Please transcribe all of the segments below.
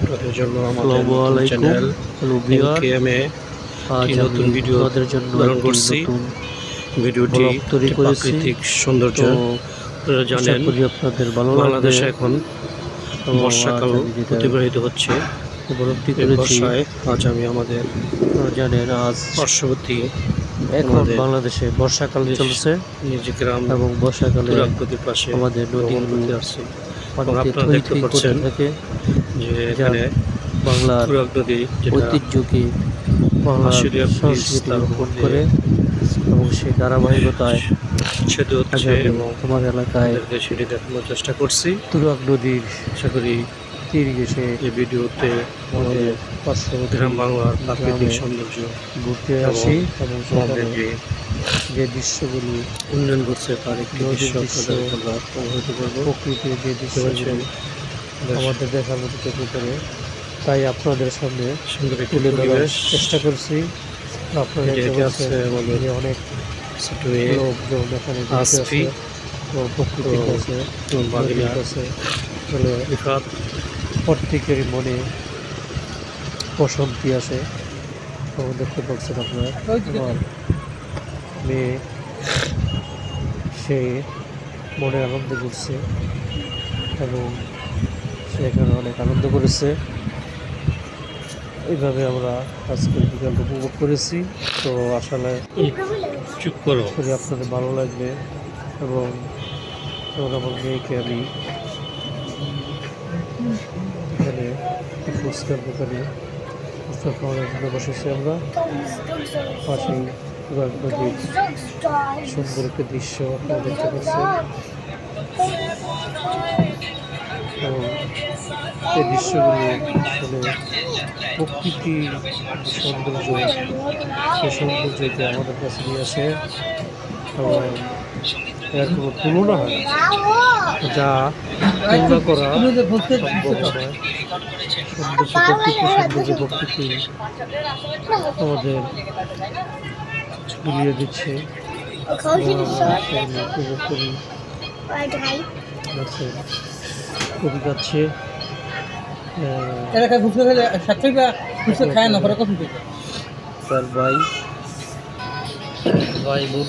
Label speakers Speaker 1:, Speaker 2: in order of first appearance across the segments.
Speaker 1: আপনাদের জন্য আমাদের নতুন চ্যানেল এনকেএমএ নতুন ভিডিও ধারণ করছি। ভিডিওটি প্রাকৃতিক সৌন্দর্য। আপনারা জানেন বাংলাদেশে এখন বর্ষাকাল অতিবাহিত হচ্ছে। বর্ষায় আজ আমি আমাদের
Speaker 2: জানেন আজ
Speaker 1: পার্শ্ববর্তী
Speaker 2: এখন বাংলাদেশে বর্ষাকাল চলছে
Speaker 1: নিজ গ্রাম
Speaker 2: এবং বর্ষাকালে
Speaker 1: তুরাগনদীর পাশে
Speaker 2: আমাদের নদীগুলো
Speaker 1: আসছে। আপনারা দেখতে পাচ্ছেন যে এখানে
Speaker 2: বাংলার
Speaker 1: তুরাগনদী
Speaker 2: ঐতিহ্যকে বাংলার সংস্কৃতি উপভোগ করে এবং সেই ধারাবাহিকতায়
Speaker 1: সেতু হচ্ছে এবং
Speaker 2: আমার এলাকায়
Speaker 1: সেটি দেখানোর চেষ্টা করছি।
Speaker 2: তুরাগ নদীর
Speaker 1: আশা করি
Speaker 2: তীর ঘেঁষে
Speaker 1: এই ভিডিওতে
Speaker 2: আমাদের
Speaker 1: গ্রাম বাংলার প্রাকৃতিক সৌন্দর্য
Speaker 2: ঘুরতে আসি এবং
Speaker 1: আমাদের
Speaker 2: যে দৃশ্যগুলি
Speaker 1: উন্নয়ন করছে তার একটি দৃশ্য আমরা অবহিত করবো।
Speaker 2: প্রকৃতির যে দৃশ্যগুলি আমাদের দেখার মতো চোখে পড়ে, তাই আপনাদের সামনে তুলে ধরার চেষ্টা করছি। আপনারা আমাদের অনেক লোকজন এখানে আসছে এবং প্রকৃতির কাছে প্রত্যেকেরই মনে প্রশান্তি আসে। এবং দেখতে পাচ্ছেন আপনার আমার মেয়ে সে মনে আনন্দ করছে এবং সে এখানে অনেক আনন্দ করেছে। এইভাবে আমরা আজকের বিকাল উপভোগ করেছি। তো আসলে আপনাদের ভালো লাগবে এবং আমার মেয়েকে আমি এখানে ফুচকার দোকানে ফুচকা খাওয়ানোর জন্য বসেছি। আমরা পাশেই নদীর সুন্দর একটা দৃশ্য আপনারা দেখতে পাচ্ছেন এবং এই দৃশ্যগুলো আসলে প্রকৃতির সৌন্দর্য, সেই সৌন্দর্যকে আমাদের কাছে নিয়ে আসে এবং এর কোনো তুলনা হয় যা তুলনা করা সম্ভব নয়। সৌন্দর্য প্রকৃতি আমাদের মিলিয়ে দিচ্ছে। কবি গাচ্ছে তার ভাই বোন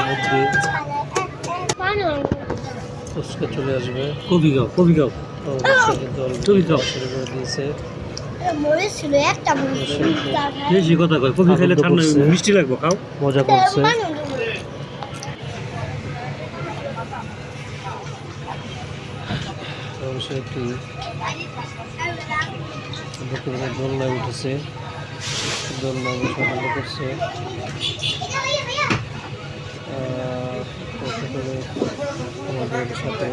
Speaker 2: মধ্যে ফুচকা চলে আসবে।
Speaker 1: কবি গাও
Speaker 2: শুরু করে দিয়েছে।
Speaker 1: বেশি কথা কয়, কবি খাইলে ঠান্ডা মিষ্টি লাগবে, খাও।
Speaker 2: মজা করছে। সে একটি দোলনায় উঠেছে, দোলনা বসে আনন্দ করছে। আমাদের সাথে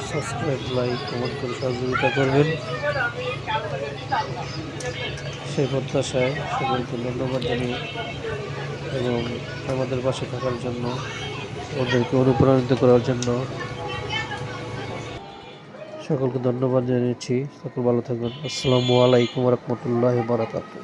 Speaker 2: সাবস্ক্রাইব, লাইক, কমেন্ট করে সহযোগিতা করবেন সেই প্রত্যাশায় সকলকে ধন্যবাদ জানিয়ে এবং আমাদের পাশে থাকার জন্য, ওদেরকে অনুপ্রাণিত করার জন্য সকলকে ধন্যবাদ জানিয়েছি। সকল ভালো থাকবেন। আসসালামু আলাইকুম ওয়া রাহমাতুল্লাহি ওয়া বারাকাতুহু।